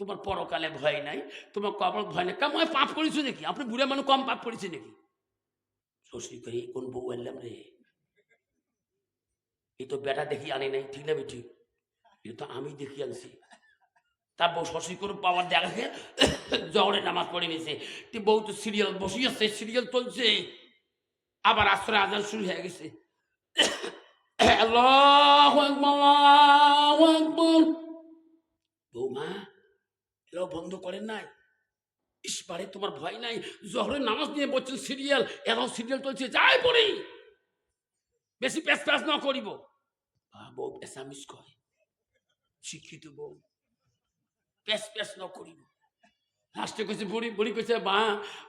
তোমার পরকালে ভয় নাই, তোমার কবর ভয় নাই, কেমন পাপ করেছো নাকি? আপনি বুড়া মানুষ কম পাপ করেছে নাকি? শ্বশুর কই কোন বউ আনলাম রে, এই তো বেটা দেখি আনি নাই, ঠিক না বেটি? এটা তো আমি দেখি আনছি। তারপর শ্বশুর করে পাওয়ার জায়গাকে জহরে নামাজ পড়ে নিয়েছে। বউ তো সিরিয়াল বসিয়েছে, সিরিয়াল চলছে, আবার আসরে আজান শুরু হয়ে গেছে। আল্লাহু আকবার, আল্লাহু আকবার। বৌমা এরাও বন্ধ করেন নাই? ইসবারে তোমার ভয় নাই? জহরের নামাজ নিয়ে বলছেন সিরিয়াল, এরাও সিরিয়াল চলছে, যাই পড়ি, বেশি প্যাস প্যাস না করিব। বউ পেশামিস কয়, শিক্ষিত বউ, প্যাস প্যাস না করিব। লাস্টে কইছে বুড়ি, বুড়ি কইছে মা,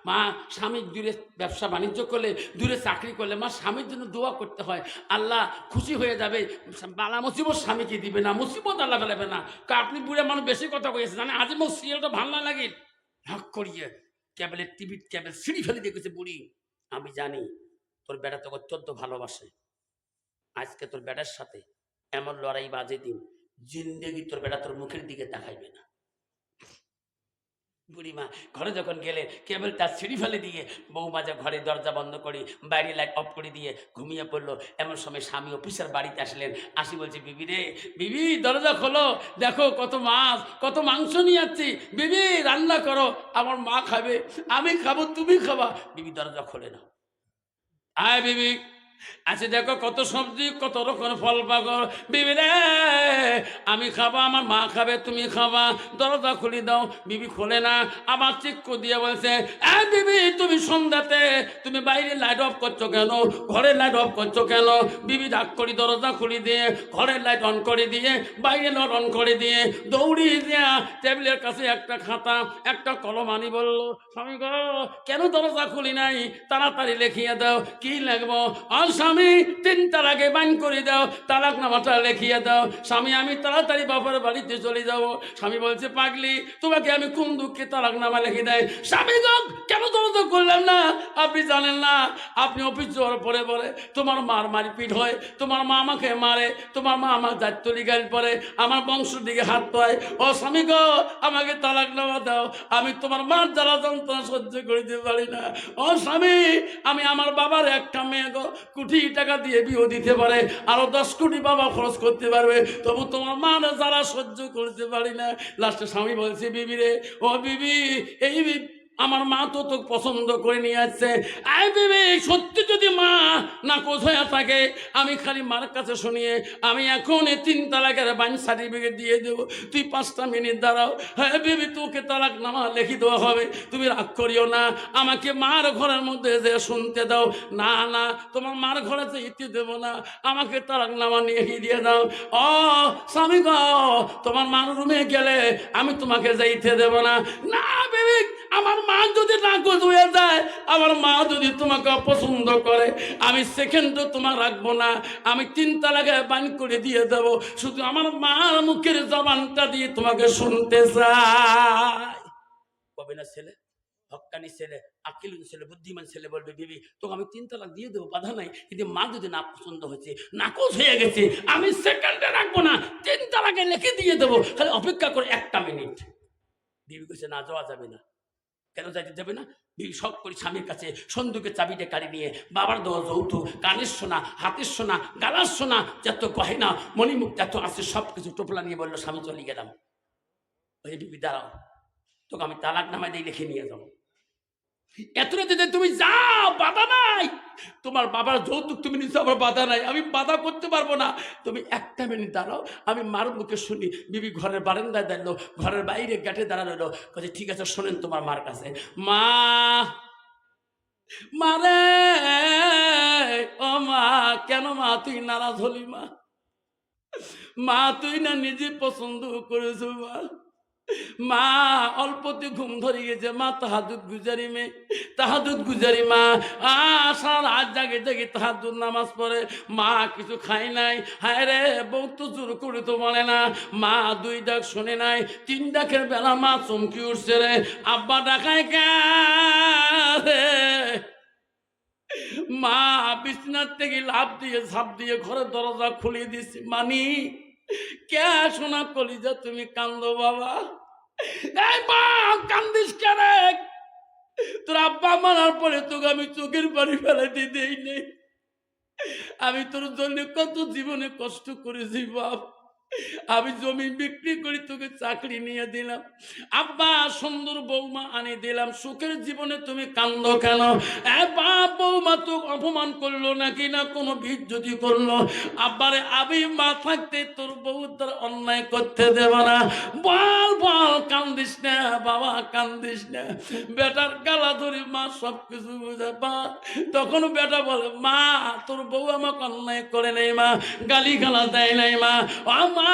মা স্বামী দূরে ব্যবসা বাণিজ্য করলে, দূরে চাকরি করলে মা স্বামীর জন্য দোয়া করতে হয়, আল্লাহ খুশি হয়ে যাবে, বালা মুসিবত স্বামীকে দিবে না, মুসিবত আল্লাহ ফেলাবে না। আপনি বুড়ে মানুষ বেশি কথা কয়েছে জানে, আজ মোর সিরিয়ালটা ভাল না লাগে, হাক করিয়ে কেবলের টিভি কেবল সিঁড়ি ফেলে দেখেছে। বুড়ি আমি জানি তোর বেটা তোকে অত্যন্ত ভালোবাসে, আজকে তোর বেটার সাথে এমন লড়াই বাজে দিন, জিন্দেগি তোর বেটা তোর মুখের দিকে তাকাইবে না। বুড়িমা ঘরে যখন গেলে কেবল তার সিঁড়ি ফেলে দিয়ে বৌমা যা ঘরে দরজা বন্ধ করে বাইরে লাইট অফ করে দিয়ে ঘুমিয়ে পড়লো। এমন সময় স্বামী অফিসার বাড়িতে আসলেন, আসি বলছে বিবি রে, বিবি দরজা খোলো, দেখো কত মাছ কত মাংস নিয়ে যাচ্ছি, বিবি রান্না করো, আমার মা খাবে, আমি খাবো, তুমি খাবা। বিবি দরজা খোলে না। আয় বিবি, আচ্ছা দেখো কত সবজি কত রকম ফল পাগল, বিবি রে আমি খাবো, আমার মা খাবে, তুমি খাবা, দরজা খুলি দাও। বিবি খোলে না, আবার চিক্কু দিয়ে বলছে বিবি তুমি সন্ধ্যাতে তুমি বাইরে লাইট অফ করছো কেন, ঘরের লাইট অফ করছো কেন? বিবি ডাক করি দরজা খুলি দিয়ে ঘরের লাইট অন করে দিয়ে বাইরে লাইট অন করে দিয়ে দৌড়ি দিয়া টেবিলের কাছে একটা খাতা একটা কলম আনি বলল, স্বামী গো কেন দরজা খুলি নাই, তাড়াতাড়ি লিখিয়ে দাও। কি লাগবো? স্বামী 3 তালাকে বান করে দাও, তালাক নামাটা লিখিয়ে দাও। স্বামী আমি তাড়াতাড়ি বাবার বাড়িতে চলে যাব। স্বামী বলছে পাগলি তোমাকে আমি কোন দুঃখে তালাক নামা লিখে দেয়? স্বামী গো কেন দরজা করলাম না? আপনি জানেন না, আপনি অফিস যাওয়ার পরে পরে তোমার মার মারপিট হয়, তোমার মা আমাকে মারে, তোমার মা আমার দায়িত্ব লিগাল পরে আমার বংশের দিকে হাত পায়। ও স্বামী গো আমাকে তালাক নামা দাও, আমি তোমার মার জ্বালা যন্ত্রণা সহ্য করিতে পারি না। ও স্বামী আমি আমার বাবার একটা মেয়ে গো কোটি টাকা দিয়ে বিয়ে দিতে পারে, আরো 10 কোটি বাবা খরচ করতে পারবে, তবু তোমার মা জ্বালা সহ্য করতে পারি না। লাস্টে স্বামী বলছে বিবি রে, ও বিবি এই আমার মা তো তোকে পছন্দ করে নিয়ে আসছে, আই বিবি সত্যি যদি মা না কোথায় থাকে আমি খালি মার কাছে শুনিয়ে আমি এখন 3 তালাকের বাইন সার্টিফিকেট দিয়ে দেবো, তুই 5টা মিনিট দাঁড়াও। হ্যাঁ বিবি তোকে তালাক নামা লিখে দেওয়া হবে, তুমি রাগ করিও না, আমাকে মার ঘরের মধ্যে যে শুনতে দাও। না না তোমার মার ঘরে যেতে দেবো না, আমাকে তালাক নামা নিয়ে দিয়ে দাও। ও স্বামী গো তোমার মার রুমে গেলে আমি তোমাকে যাইতে দেবো না। না বিবি আমার মা যদি নাকচ হয়ে যায়, আমার মা যদি তোমাকে অপছন্দ করে, আমি সেকেন্ডও তোমার রাখবো না, আমি 3 তালাকে বান করে দিয়ে দেবো, শুধু আমার মার মুখের জবানটা দিয়ে তোমাকে শুনতে চাই। কবে না ছেলে, হক্কানি ছেলে, আকিলুন ছেলে, বুদ্ধিমান ছেলে বলবে বিবি তোকে আমি 3 তালাক দিয়ে দেবো, বাধা নাই, কিন্তু মা যদি না পছন্দ হয়েছে, নাকচ হয়ে গেছে, আমি সেকেন্ডে রাখবো না, 3 তালাকে লিখে দিয়ে দেবো, খালি অপেক্ষা করে 1টা মিনিট। বিবি কইছে না যাওয়া যাবে না। কেন যাইতে যাবে না? বিবি শখ করি স্বামীর কাছে সন্দুকের চাবিটা কাড়ি নিয়ে বাবার দেওয়া যৌতুক, কানের সোনা, হাতের সোনা, গালার সোনা, যত গহেনা মণিমুখ যত আছে সব কিছু টোপলা নিয়ে বললো স্বামী চলে গেলাম। ওই বিবি দাঁড়াও, তোকে আমি তালাক নামায় দিয়ে লিখে নিয়ে যাবো। এত রাতে তুমি যাও, বাধা নাই, তোমার বাবার যৌতুক তুমি নিচ্ছ, আমার বাধা নাই, আমি বাধা করতে পারবো না, তুমি 1টা মিনিট দাঁড়াও, আমি মার মুখে শুনি। বিবি ঘরের বারান্দায় দাঁড়ালো, ঘরের বাইরে গেটে দাঁড়ালো, কাছে ঠিক আছে শোনেন তোমার মার কাছে। মা মারে, ও মা কেন মা তুই নারাজ হলি? মা মা তুই না নিজে পছন্দ করেছো? মা অল্পতে ঘুম ধরে গেছে, মা তাহাজুদ গুজারি মেয়ে, তাহাজুদ গুজারি মা, সারা রাত জাগে জাগে তাহাজুদ নামাজ পড়ে, মা কিছু খাই নাই। হায় রে বউ তো জোর করে তো বলে না, মা 2 ডাক শোনে নাই, 3 ডাকের বেলা মা চমকি উঠছে রে, আব্বা ডাকায় কে রে? মা বিছনার থেকে লাফ দিয়ে ঝাঁপ দিয়ে ঘরের দরজা খুলে দিছি, মানি কে শোনা কলিজা তুমি কান্দো বাবা? এই মা, কান্দিস কেন? তোর আব্বা মারার পরে তোকে আমি চোখের পানি ফেলাইতে দেই নেই। আমি তোর জন্য কত জীবনে কষ্ট করেছি বাপ। আমি জমি বিক্রি করে তোকে চাকরি নিয়ে দিলাম, আব্বা সুন্দর বৌমা আনি দিলাম, সুখের জীবনে তুমি কান্দ কেন? বাপ, বৌমা তো অপমান করলো নাকি না কোনো বিদ্যুতি করলো? আব্বারে আমি মা থাকতে তোর বউ তোর অন্যায় করতে দেব না। বল বল, কান্দিস না বাবা, কান্দিস না। বেটার গালা ধরে মা সব কিছু বুঝে বা। তখন বেটা বলে, মা তোর বউ আমাকে অন্যায় করে নেই মা, গালি গালা দেয় নাই মা। ও মা,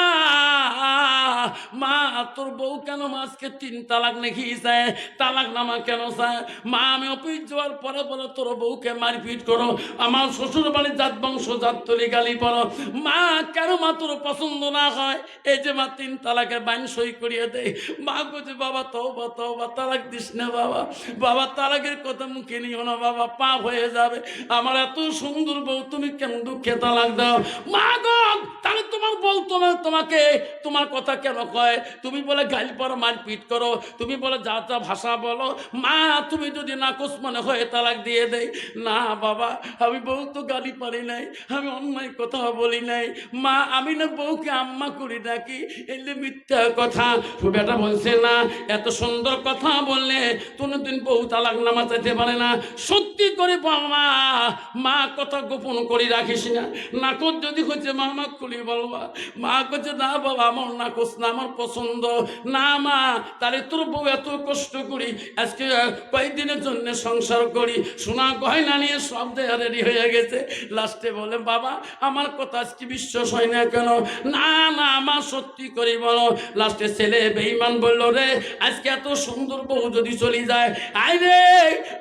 মা তোর বউ কেন আজকে 3 তালাক নাকি চায়, তালাক নামা কেন চায়? মা আমি অফিস যাওয়ার পরে বলে তোর বউকে মারপিট করো, আমার শ্বশুর বাড়ির জাত বংশ জাত তলি গালি পড়ো। মা কেন মা তোর পছন্দ না হয়? এই যে মা 3 তালাকের বাইন সই করিয়ে দেয়। মা বলছে, বাবা তওবা তওবা, তালাক দিস না বাবা, বাবা তালাকের কথা মুখে নিও না বাবা, পাপ হয়ে যাবে। আমার এত সুন্দর বউ তুমি কেন দুঃখে তালাক দাও? মা গো, তাহলে তোমার বউ তোমাকে তোমার কথা কেন কয়? তুমি বলে গালি পড়ো, মারপিট করো, তুমি বলে যা যা ভাষা বলো। মা তুমি যদি নাকচ মনে হয় তালাক দিয়ে দেয়। না বাবা, আমি বউ তো গালি পারি নাই, আমি অন্যায় কথা বলি নাই। মা আমি না বউকে আম্মা করি ডাকি, এলে মিথ্যা কথা। বেটা বলছে, না এত সুন্দর কথা বললে কোনোদিন বউ তালাক নামা চাইতে পারে না। সত্যি করে বল মা, মা কথা গোপন করে রাখিস না। নাকচ যদি হচ্ছে মামা করি বলবা। মা করছে, না বাবা আমার নাকচ না, আমার পছন্দ না। মা তাহলে তোর বউ এত কষ্ট করি আজকে কয়েকদিনের জন্য সংসার করি, সোনা গয়না নিয়ে সব দেয়া রেডি হয়ে গেছে। লাস্টে বলে, বাবা আমার কথা আজকে বিশ্বাস হয় না কেন? না না মা সত্যি করে বলো। লাস্টে ছেলে বেঈমান বললো, রে আজকে এত সুন্দর বউ যদি চলে যায়, আই রে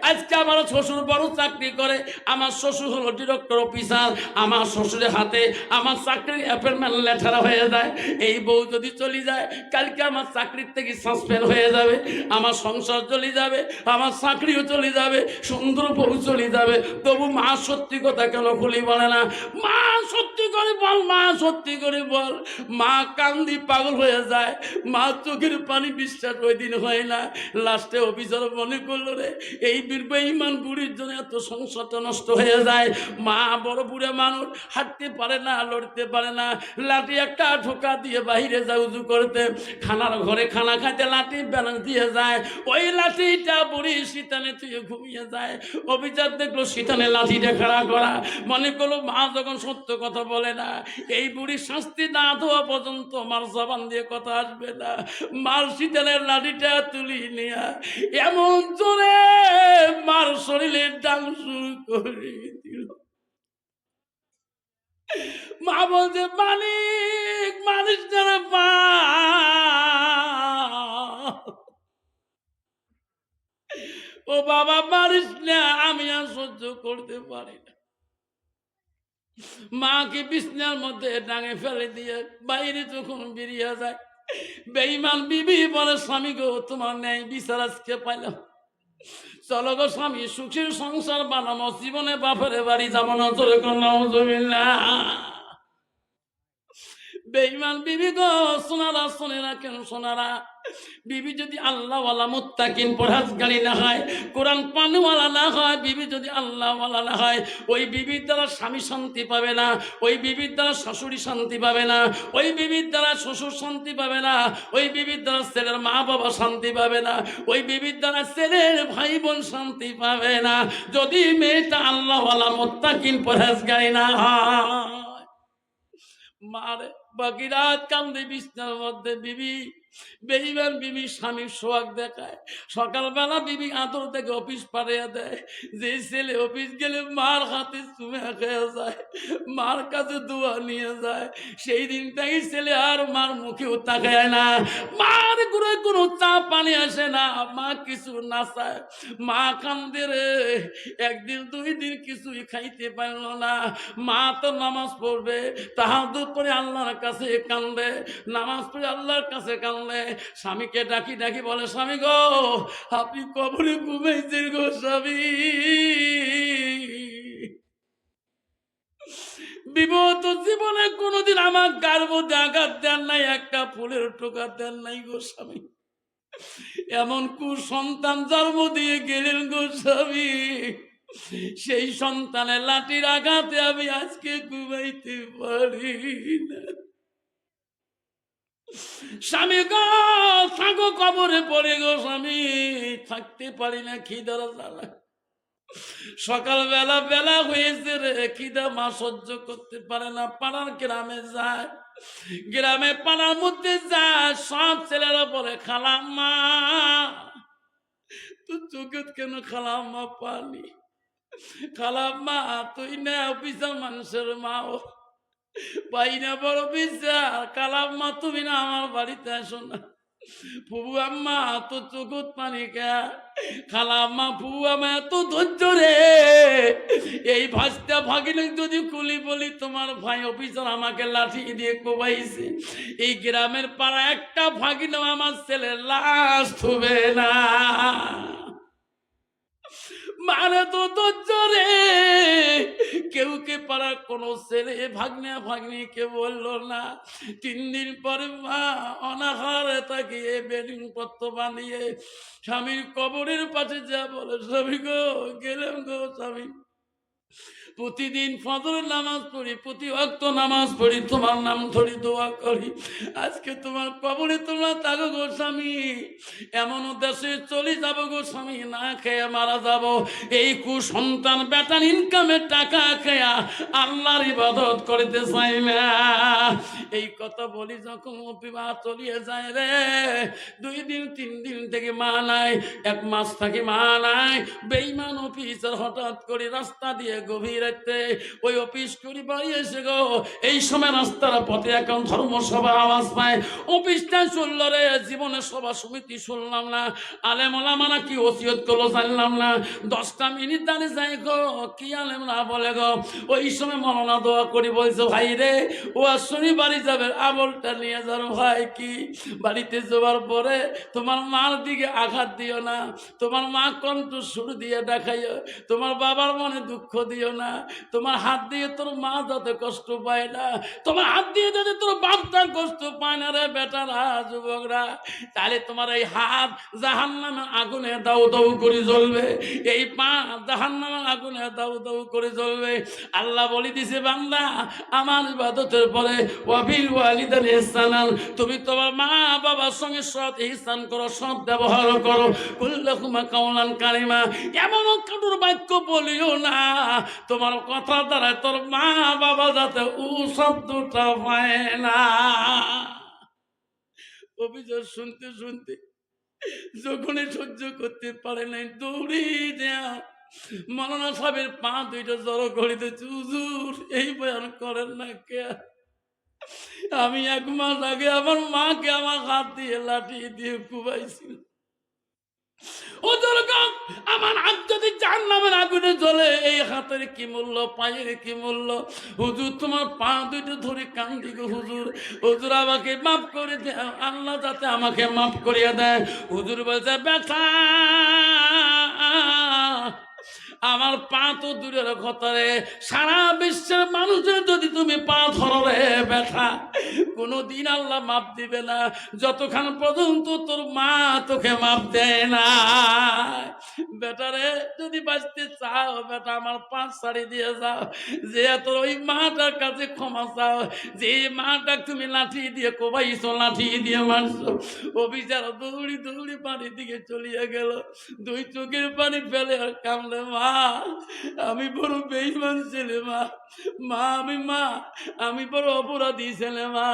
আজকে আমার শ্বশুর বড় চাকরি করে, আমার শ্বশুর হলো ডিরেক্টর অফিসার, আমার শ্বশুরের হাতে আমার চাকরির অ্যাপয়েন্টমেন্ট লেটার হয়ে যায়। এই বউ যদি চলে যায়, কালকে আমার চাকরির থেকে সাসপেন্ড হয়ে যাবে, আমার সংসার চলে যাবে, আমার চাকরিও চলে যাবে, সুন্দর বউ চলে যাবে। তবু মা সত্যি কথা কেন খুলি বলে না? মা সত্যি করে বল, মা সত্যি করে বল। মা কান্দি পাগল হয়ে যায়, মা চোখের পানি বিশ্বাস ওই দিন হয় না। লাস্টে অফিসার মনে করলো, রে এই বেঈমান বুড়ির জন্য এত সংসারটা নষ্ট হয়ে যায়। মা বড় বুড়ে মানুষ, হাঁটতে পারে না, লড়তে পারে না, লাঠি একটা ঠোকা দিয়ে বাহিরে যায় উজু করতে, খানার ঘরে খানা খাইতে লাঠি ব্যালেন্স দিয়ে যায়, ওই লাঠিটা বুড়ি শীতানে তুই ঘুমিয়ে যায়। অফিসার দেখলো শীতানে লাঠিটা খাড়া করা, মনে করলো মা যখন সত্য কথা বলে না, এই বুড়ি শাস্তি না দেওয়া পর্যন্ত মার জবান দিয়ে কথা আসবে না। মার শীতানের লাঠিটা তুলি নিয়ে এমন জোরে মার শরীরে ডাং শুরু করে দিল। মা বলছে, মালিক মালিশ ধরে পা। ও বাবা মারিস না, আমি আর সহ্য করতে পারি না। মাকে বিছনার মধ্যে ডাঙে ফেলে দিয়ে বাইরে যখন বেরিয়ে যায়, বেঈমান বিবি বলে, স্বামী গো তোমার ন্যায় বিচার আজকে পাইলাম, চলো গো স্বামী সুখের সংসার বানাবো, জীবনে বাপের বাড়ি যাবো না। চলে নাউজুবিল্লাহ। বেঈমান বিবি গো, সোনারা শুনে রাখেন সোনারা, বিবি যদি আল্লাহওয়ালা মুত্তাকিন পরহেজগারী না হয়, কোরআন পানওয়ালা না হয়, বিবি যদি আল্লাহওয়ালা না হয়, ওই বিবির দ্বারা স্বামী শান্তি পাবে না, ওই বিবির দ্বারা শাশুড়ি শান্তি পাবে না, ওই বিবির দ্বারা শ্বশুর শান্তি পাবে না, ওই বিবির দ্বারা ছেলের মা বাবা শান্তি পাবে না, ওই বিবির দ্বারা ছেলের ভাই বোন শান্তি পাবে না, যদি মেয়েটা আল্লাহওয়ালা মুত্তাকিন পরহেজগারী না হয়। মারে বাকি রাত কান্দে বিছনার মধ্যে বিবি। বেঈমান বিবি স্বামীর সোহাগ দেখায়, সকালবেলা বিবি আদর থেকে অফিস পাঠিয়ে দেয়। যে ছেলে অফিস গেলে মার হাতে চুমে খেয়ে যায়, মার কাছে দোয়া নিয়ে যায়, সেই দিনটাই ছেলে আর মার মুখেও তাকায় না, মার ঘুরে কোনো চা পানি আসে না, মা কিছু না চায়, মা কান্দে রে। একদিন 2 দিন কিছুই খাইতে পারল না। মা তো নামাজ পড়বে, তাহাজ্জুদ পড়ে আল্লাহর কাছে কান্দে, নামাজ পড়ে আল্লাহর কাছে কান্দে, স্বামীকে ডাকি ডাকি বলে, স্বামী গো আপনি কবরে ঘুমাইছেন গো স্বামী। বিবাহিত জীবনে কোনোদিন আমার গার মধ্যে আঘাত দেন নাই, একটা ফুলের টোকা দেন নাই গো স্বামী। এমন কুসন্তান জন্ম দিয়ে গেলেন গো স্বামী, সেই সন্তানের লাঠির আঘাতে আমি আজকে ঘুমাইতে পারি না। স্বামী গো থাকো কবরে পড়ে গো স্বামী, থাকতে পারি না খিদার জ্বালা। সকালবেলা বেলা হয়েছে রে, খিদা মা সহ্য করতে পারে না, পাড়ার গ্রামে যায়, গ্রামে পাড়ার মধ্যে যায়, সব ছেলেরা বলে খালাম্মা তুই চোখে কেন খালাম্মা পানি, খালাম্মা তুই না অফিসার মানুষের মাও পাই না বড় বিচার, খালাম্মা তুমি না আমার বাড়িতে আসো না, ফুবু আম্মা তো চোখত পানি কে, খালাম্মা ফুবু আম্মা এত ধৈর্য রে, এই ভাজটা ভাগিলে যদি কুলি বলি তোমার ভাই অফিসার আমাকে লাঠি দিয়ে কোবাইছে, এই গ্রামের পাড়া একটা ভাগিনা আমার ছেলের লাশ থুবে না, মানে তো ধৈর্য রে। কেউ কে পাড়ার কোনো ছেলে ভাগ্নে ভাগ্নি কে বললো না। 3 দিন পরে মা অনাহারে তাকিয়ে বেডিং পত্র বানিয়ে স্বামীর কবরের পাশে যা বলে, স্বামী গো গেলাম গো স্বামী, প্রতিদিন ফজর নামাজ পড়ি, প্রতি ওয়াক্ত নামাজ পড়ি, তোমার নাম ধরি দোয়া করি, আজকে তোমার কবরে তোমরা থাকো গো স্বামী, এমন দেশে চলে যাব গো স্বামী, না খেয়ে মারা যাব, এই কুসন্তান বেটার ইনকামের টাকা খেয়া আল্লাহর ইবাদত করতে চাই না। এই কথা বলি যখন বিবাহ চলিয়ে যায় রে, 2 দিন 3 দিন থেকে মা নাই, 1 মাস থেকে মা নাই, বেঈমান অফিসার হঠাৎ করে রাস্তা দিয়ে গভীর রাতে ওই অফিস করি বাড়ি এসে গো, এই সময় রাস্তার পথে এখন ধর্মসভা আওয়াজ পায়, অফিসটা চলল রে, জীবনে সভা সমিতি শুনলাম না, আলেম ওলামারা কি ওসিয়ত করলো জানলাম না, 10টা মিনিট দাঁড়িয়ে যাই গো, কি আলেমরা বলে গো, ওই সময় মৌলানা দোয়া করি বলছে, ভাই রে ও শুনি বাড়ি যাবে, আমলটা নিয়ে যাও ভাই, কি বাড়িতে যাওয়ার পরে তোমার মার দিকে আঘাত দিও না, তোমার মা কণ্ঠ সুর দিয়ে দেখাইও, তোমার বাবার মনে দুঃখ দিও না, তোমার হাত দিয়ে তোর মা যাতে কষ্ট পায় না, তোমার হাত দিয়ে যাতে তোর বাপটা কষ্ট পায় না রে বেটারা যুবকরা, তাহলে তোমার এই হাত জাহান্নামের আগুনে দাউ দাউ করে জ্বলবে, এই পা জাহান্নামের আগুনে দাউ দাউ করে জ্বলবে। আল্লাহ বলে দিছে বান্দা আমার ইবাদতের পরে ওয়াবিল ওয়ালিদাইনি ইহসানান, তুমি তোমার মা বাবার সঙ্গে সৎ ইহসান করো, সৎ ব্যবহার করো, কুল্লাকুমা কাওলান কারিমা, এমন কাটুর বাক্য বলিও না তোমার কথা দ্বারা তোর মা বাবা যাতে ও শব্দটা পায় না। অভিযোগ শুনতে শুনতে যখনই সহ্য করতে পারে নাই দৌড়ে দেয়া মৌলানা সাহেবের পা 2টা জড়ো করিতে, হুজুর এই বয়ান করেন না কে, আমি 1 মাস আগে আমার মাকে আমার হাত দিয়ে লাঠি দিয়ে কুবাইছিল, আমার হাত যদি জাহান্নামের আগুনে জ্বলে এই হাতের কি মূল্য, পায়ের কি মূল্য, হুজুর তোমার পা 2টা ধরে কান্দি গো হুজুর, হুজুর আমাকে মাফ করে দেয়, আল্লাহ যাতে আমাকে মাফ করিয়া দেয়। হুজুর বলছে ব্যথা আমার পা তো দূরের কথা রে, সারা বিশ্বের মানুষের যদি তুমি পা ধরো রে ব্যথা, কোনোদিন আল্লাহ মাপ দিবে না যতক্ষণ পর্যন্ত তোর মা তোকে মাপ দেয় না। বেটারে যদি বাঁচতে চাও বেটা আমার পা ছাড়ি দিয়ে যাও, যে তোর ওই মাটার কাছে ক্ষমা চাও, যে মাটা তুমি লাঠি দিয়ে কোবাইছো, লাঠি দিয়ে মারছো, অভিচার দৌড়ি দৌড়ি পানির দিকে চলিয়ে গেল, 2 চোখের পানি ফেলে আর কামলে, মা আমি বড় বেঈমান ছেলে, মা আমি বড় অপরাধী ছেলে, মা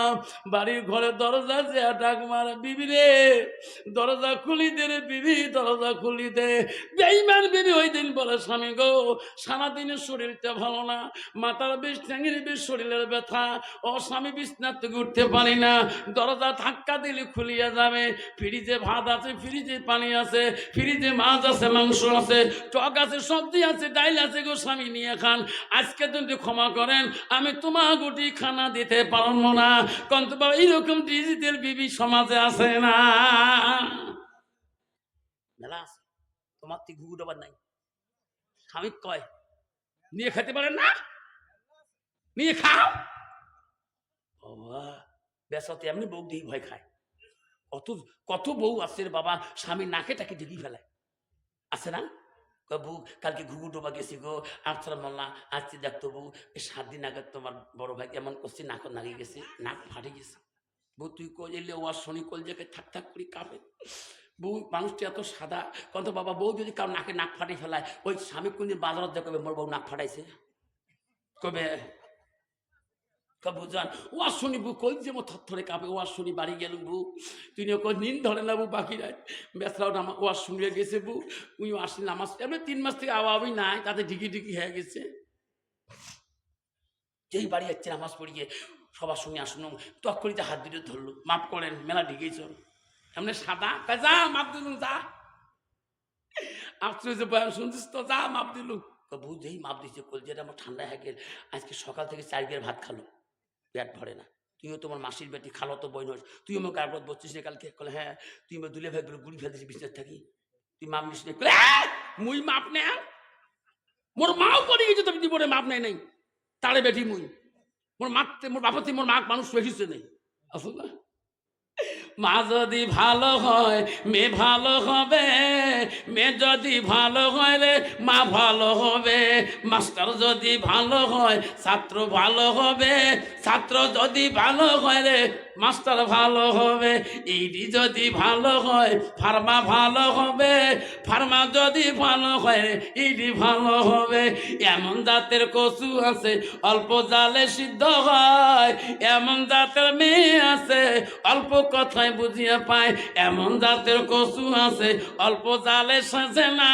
বাড়ির ঘরে দরজা যে ডাক মারে, বিবি রে দরজা খুলি দে রে বিবি, দরজা খুলি দে। বেঈমান বিবি ওই দিন বলে, স্বামী গো সারাদিনের শরীরটা ভালো না, মাথার বেশ ঠ্যাঙের বেশ শরীরের ব্যথা, ও স্বামী বিছনা থেকে উঠতে পারি না, দরজা ধাক্কা দিলে খুলিয়া যাবে, ফ্রিজে ভাত আছে, ফ্রিজে পানি আছে, ফ্রিজে মাছ আছে, মাংস আছে, টক আছে, সবজি আছে, ডাইল আছে গো স্বামী নিয়ে খান, আজকে যদি ক্ষমা করেন আমি তোমার গুটি খানা দিতে পারবো না। কিন্তু বাবা এইরকম ডিজিটাল বিবি সমাজে আছে না, মেলা আছে, তোমার থেকে ঘুঘু ডোবার নাই, স্বামী কয় নিয়ে খেতে পারেন না, নিয়ে খাও, বাবা বেসাতে এমনি বউ দিয়ে ভয় খায়, কত কত বউ আছে রে বাবা, স্বামীর নাকে টাকে ঢেকে ফেলায়, আছে না? বউ কালকে ঘুঘু ডোবা গেছি গো, আফসার মোল্লা আসছি দেখতো বউ, এই 7 দিন আগে তোমার বড় ভাই এমন করছি, নাক নাগে গেছে, নাক ফাটে গেছে। বউ তুই কই এলে ও আর শনি কল জায়গায় থাক থাক করে কাঁপে। বউ মানুষটি এত সাদা, কত বাবা বউ যদি কারো নাকে নাক ফাটে ফেলায়, ওই স্বামী কোনদিন বাজারত দেখবে মোর বউ নাক ফাটাইছে কবে? বুঝান ও আর শুনি বউ কই যে থরে কাঁপে, ও আর শুনি বাড়ি গেল বউ, তুই কই নিন ধরে না বউ, বাকি রাত বেসরাও নামা ও আর শুনিয়ে গেছে বউ, উনি আসলে নামাজ এমনি 3 মাস থেকে আওয়াবই নাই, তাতে ঢিকি ঢিকি হয়ে গেছে। যেই বাড়ি যাচ্ছে নামাজ পড়িয়ে সবার সঙ্গে আসুন, তৎকরিতে হাত দিতে ধরলো, মাফ করেন মেলা ঢিকেছ এমনি সাদা, যা মাপ দিলুম যা, আফসোস বয়ান শুনছিস তো, যা মাপ দিলুম। বউ যেই মাপ দিচ্ছে কলজেটা আমার ঠান্ডা হয়ে গেল, আজকে সকাল থেকে 4 বের ভাত খালো, পেট ভরে না। তুইও তোমার মাসির বেটি খালো তো বই নস, তুই আমার কারপত বসছিস না কালকে? বলে হ্যাঁ। তুই আমার দুলে ভাইগুলো গুড়ি ফেলতেছিস বিছনার থাকি, তুই মাপ নিস না? মুই মাপ নে, মোর মাও করে গেছে, তুমি জীবনে মাপ নেই নাই তারে বেটি মুই, মোর মাপতে মোর বাপতে মোর মাক মানুষ রেখিছে নেই, আসল না? মা যদি ভালো হয় মেয়ে ভালো হবে, মেয়ে যদি ভালো হয় রে মা ভালো হবে, মাস্টার যদি ভালো হয় ছাত্র ভালো হবে, ছাত্র যদি ভালো হয় রে মাস্টার ভালো হবে, ইডি যদি ভালো হয় ফার্মা ভালো হবে, ফার্মা যদি ভালো হয় রে ইডি ভালো হবে। এমন জাতের কচু আছে অল্প জালে সিদ্ধ হয়, এমন জাতের মেয়ে আছে অল্প কথায় বুঝিয়ে পায়, এমন জাতের কচু আছে অল্প জালে সাজে না,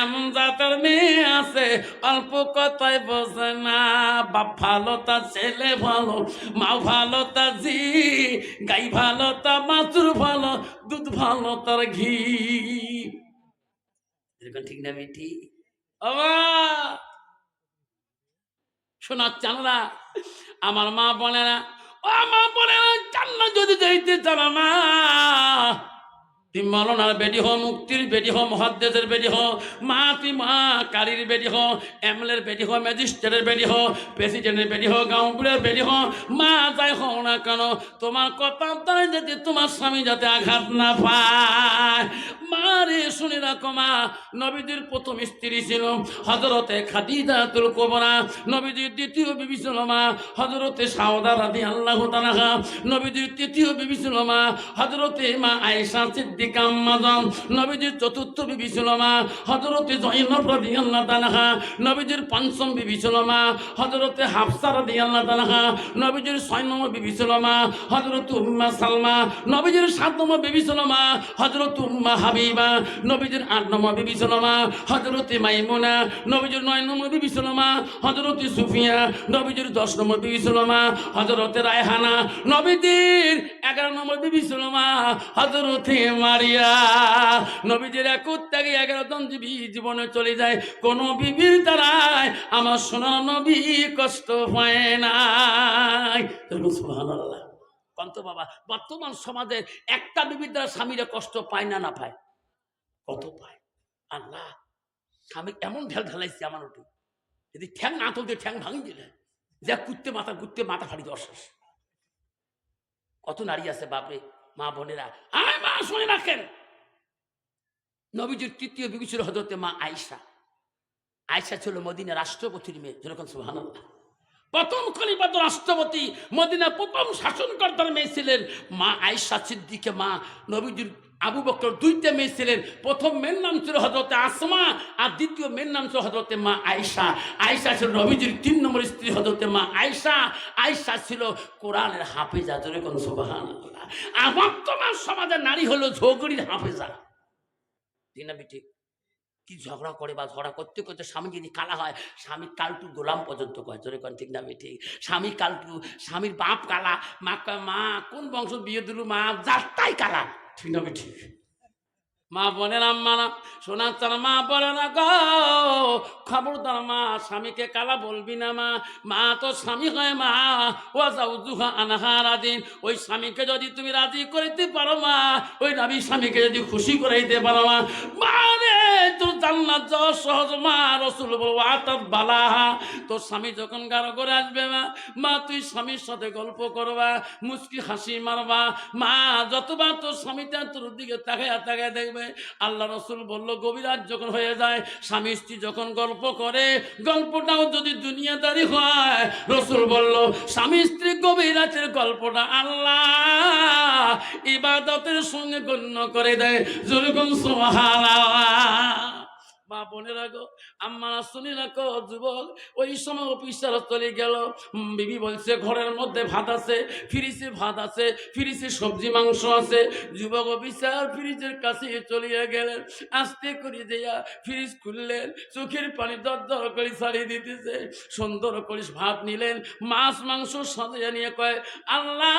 এমন জাতের মেয়ে আছে অল্প কথায় বোঝে না। বাপ ভালো তা ছেলে ভালো, মা ভালো তা জি, গাই ভালো তা মাছুর ভালো, দুধ ভালো তার ঘি। এরকম ঠিক না বেটি? শোনার চানরা আমার মা বলে না, ও মা বলে না, জান্নাত যদি যাইতে চাও মা, তুই মৌলানার বেটি হো, মুক্তির বেটি হো, মুহাদ্দিসের বেটি হো, মা তুই মা কারির বেটি হো, এমএলএর বেটি হো, ম্যাজিস্ট্রেটের বেটি হো, প্রেসিডেন্টের বেটি হো, গাঁওপুরের বেটি হো, মা যাই হও না কেন, তোমার কথা তাই যাতে তোমার স্বামী যাতে আঘাত না পায়। মা রে শুনে রাখো মা, নবীজির প্রথম স্ত্রী ছিল হযরতে খাদিজাতুল কুবরা, নবীজির দ্বিতীয় বিবি ছিল মা হযরতে সাউদা রাদিয়াল্লাহু তাআলা, নবীজির তৃতীয় বিবি ছিল মা হযরতে মা আয়েশা সিদ্দিকা আম্মা জান, নবীজির চতুর্থ বিবি ছিল মা হযরতে যায়েনব রাদিয়াল্লাহু তাআলা, নবীজির পঞ্চম বিবি ছিল মা হযরতে হাফসা রাদিয়াল্লাহু তাআলা, নবীজির 6 নম্বর বিবি ছিল মা হযরতে উম্মে সালমা, নবীজির 7 নম্বর বিবি ছিল মা হযরতে উম্মে হাবিবা, নবীজির 8 নম্বর বিবি ছিল মা হযরতে মাইমুনা, নবীজির 9 নম্বর বিবি ছিল মা হযরতে সুফিয়া, নবীজির 10 নম্বর বিবি ছিল মা হযরতে রায়হানা, নবীজির 11 নম্বর বিবি ছিল মা হযরতে মারিয়া। নবীজির 21 থেকে 11 জন জীবনে চলে যায়, কোন বিবির দ্বারাই আমার সোনার নবী কষ্ট পায় নাই। সুবহানাল্লাহ। কন্ত বাবা বর্তমান সমাজের একটা বিবির দ্বারা স্বামীরা কষ্ট পায় না, না পায়? কত পায় আল্লাহ। স্বামী এমন ঢেল ঢেলাইছে আমার ওটি, যদি ঠ্যাং না তুলতে ঠ্যাং ভাঙি দিলে যা কুত্তে মাথা ফাড়ি দর্শাস। কত নারী আছে বাপরে, মা বোনেরা আয় মা শুনে রাখেন, নবীজির তৃতীয় বিবি ছিল হযরতে মা আয়েশা। আয়েশা ছিল মদিনা রাষ্ট্রপতির মেয়ে, যেরকম সুবহানাল্লাহ। প্রথম খলিফাতুর রাষ্ট্রপতি মদিনা প্রথম শাসনকর্তার মেয়ে ছিলেন মা আয়েশা সিদ্দিকা মা। নবীজির আবু বকর 2টা মেয়ে ছিলেন, প্রথম মেয়ের নাম ছিল হযরতে আসমা আর দ্বিতীয় মেয়ের নাম ছিল হযরতে মা আয়েশা। আয়েশা ছিল নবীজির 3 নম্বর স্ত্রী হযরতে মা আয়েশা। আয়েশা ছিল কোরআনের হাফেজা, যেরকম সুবহানাল্লাহ। আর বর্তমান সমাজের নারী হলো ঝগড়ির হাফেজা, ঠিক না ঠিক? কি ঝগড়া করে বা ঝগড়া করতে করতে স্বামী যদি কালা হয়, স্বামী কালটু গোলাম পর্যন্ত কয়, জোরে কোন ঠিক না ঠিক? স্বামী কালটু, স্বামীর বাপ কালা, মা মা কোন বংশ বিয়ে দিল, মা যারটাই কালা, ঠিক না ঠিক? মা বোনের আম্মা না শোনার চান, মা বলে না গো খবরদার মা স্বামীকে কালা বলবি না মা, মা তো স্বামী হয় মা, ও যাউজুহা আনহারা দিন, ওই স্বামীকে যদি তুমি রাজি করাইতে পারো মা, ওই নবী স্বামীকে যদি খুশি করাইতে পারো মা, মা রে তোর জান্নাত যাওয়া সহজ মা। রসুল বলবো আতাত বালাহা, তোর স্বামী যখন গারো করে আসবে মা, মা তুই স্বামীর সাথে গল্প করবা, মুচকি হাসি মারবা মা। যতবার তোর স্বামীটা তোর দিকে তাকায় তাকায় দেখবে। আল্লাহ রসুল বলল গভীর রাত যখন হয়ে যায়, স্বামী স্ত্রী যখন গল্প করে, গল্পটাও যদি দুনিয়াদারি হয়, রসুল বলল স্বামী স্ত্রী গভীর রাতের গল্পটা আল্লাহ ইবাদতের সঙ্গে গণ্য করে দেয়। যেরকম সুবহানাল্লাহ। মা বোনের রাখো, আম্মারা শুনি রাখো, যুবক ওই সময় অফিসার চলে গেল। বিবি বলছে ঘরের মধ্যে ভাত আছে, ফ্রিজে ভাত আছে, ফ্রিজে সবজি মাংস আছে। যুবক অফিসার ফ্রিজের কাছে চলিয়ে গেলেন, আস্তে করে দেয়া ফ্রিজ খুললেন, চোখের পানি দর দর করে ছাড়িয়ে দিতেছে। সুন্দর করে ভাত নিলেন, মাছ মাংস সাজিয়ে নিয়ে কয় আল্লাহ